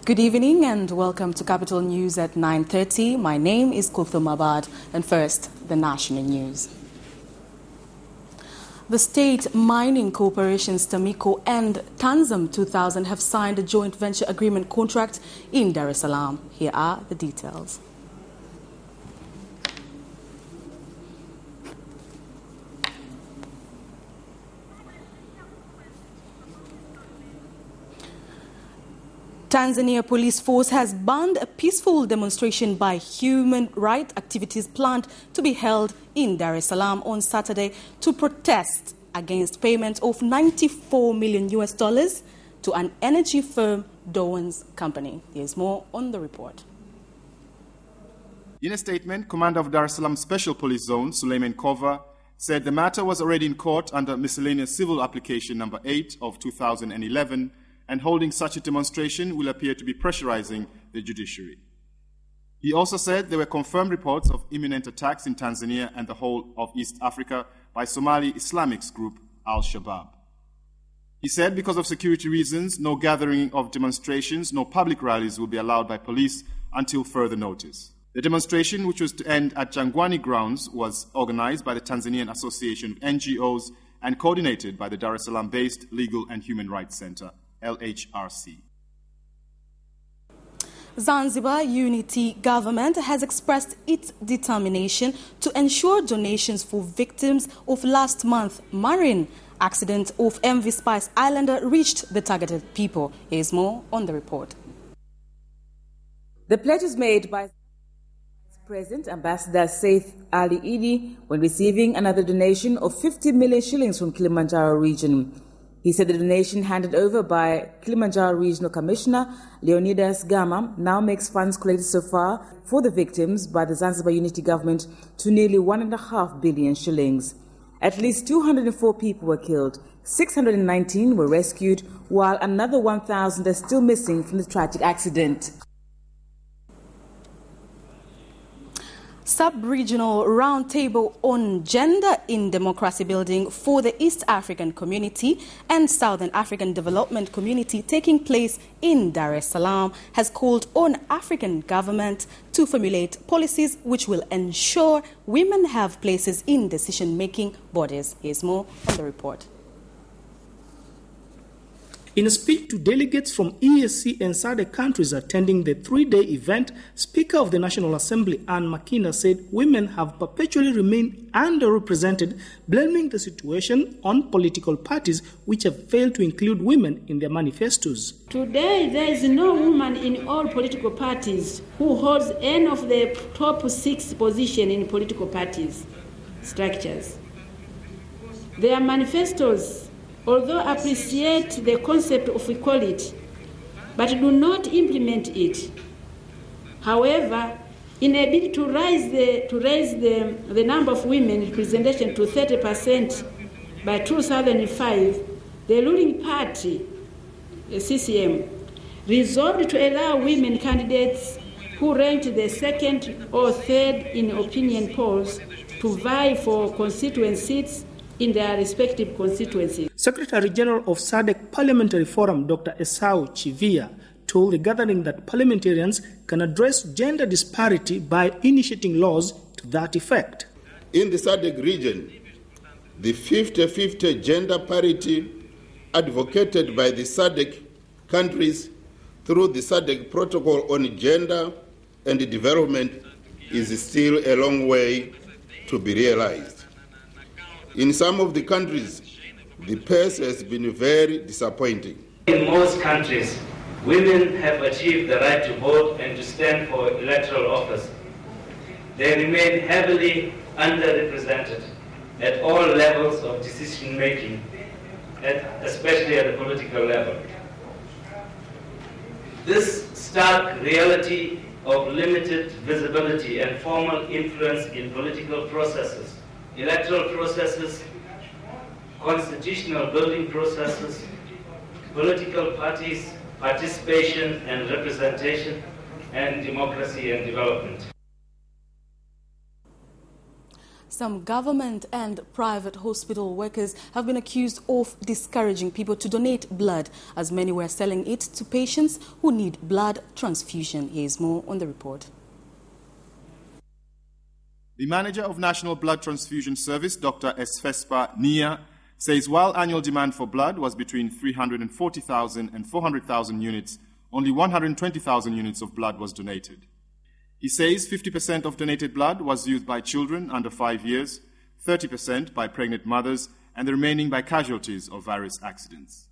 Good evening and welcome to Capital News at 9:30. My name is Kulthum Abad and first, the national news. The state mining corporations Tamiko and Tanzam 2000 have signed a joint venture agreement contract in Dar es Salaam. Here are the details. Tanzania Police Force has banned a peaceful demonstration by human rights activities planned to be held in Dar es Salaam on Saturday to protest against payment of $94 million to an energy firm, Doan's Company. Here's more on the report. In a statement, Commander of Dar es Salaam Special Police Zone, Suleiman Kova, said the matter was already in court under Miscellaneous Civil Application number 8 of 2011, and holding such a demonstration will appear to be pressurizing the judiciary. He also said there were confirmed reports of imminent attacks in Tanzania and the whole of East Africa by Somali Islamic group Al-Shabaab. He said because of security reasons, no gathering of demonstrations, no public rallies will be allowed by police until further notice. The demonstration, which was to end at Jangwani grounds, was organized by the Tanzanian Association of NGOs and coordinated by the Dar es Salaam-based Legal and Human Rights Center, LHRC. Zanzibar Unity Government has expressed its determination to ensure donations for victims of last month's marine accident off MV Spice Islander reached the targeted people. Here's more on the report. The pledge is made by President Ambassador Saif Ali Idi when receiving another donation of 50 million shillings from Kilimanjaro region. He said the donation handed over by Kilimanjaro Regional Commissioner Leonidas Gama now makes funds collected so far for the victims by the Zanzibar Unity Government to nearly 1.5 billion shillings. At least 204 people were killed, 619 were rescued, while another 1,000 are still missing from the tragic accident. Sub-regional roundtable on gender in democracy building for the East African community and Southern African development community taking place in Dar es Salaam has called on African government to formulate policies which will ensure women have places in decision-making bodies. Here's more on the report. In a speech to delegates from EAC and SADC countries attending the three-day event, Speaker of the National Assembly, Anne Makina, said women have perpetually remained underrepresented, blaming the situation on political parties which have failed to include women in their manifestos. Today, there is no woman in all political parties who holds any of the top 6 positions in political parties structures. Their manifestos, although appreciate the concept of equality, but do not implement it. However, in a bid to raise the number of women representation to 30% by 2005, the ruling party, the CCM, resolved to allow women candidates who ranked the second or third in opinion polls to vie for constituent seats in their respective constituencies. Secretary General of SADC Parliamentary Forum, Dr. Esau Chivia, told the gathering that parliamentarians can address gender disparity by initiating laws to that effect. In the SADC region, the 50-50 gender parity advocated by the SADC countries through the SADC Protocol on Gender and Development is still a long way to be realized. In some of the countries, the pace has been very disappointing. In most countries, women have achieved the right to vote and to stand for electoral office. They remain heavily underrepresented at all levels of decision-making, especially at the political level. This stark reality of limited visibility and formal influence in political processes, electoral processes, constitutional building processes, political parties, participation and representation, and democracy and development. Some government and private hospital workers have been accused of discouraging people to donate blood, as many were selling it to patients who need blood transfusion. Here's more on the report. The manager of National Blood Transfusion Service, Dr. Esfespa Nia, says while annual demand for blood was between 340,000 and 400,000 units, only 120,000 units of blood was donated. He says 50% of donated blood was used by children under 5 years, 30% by pregnant mothers, and the remaining by casualties of various accidents.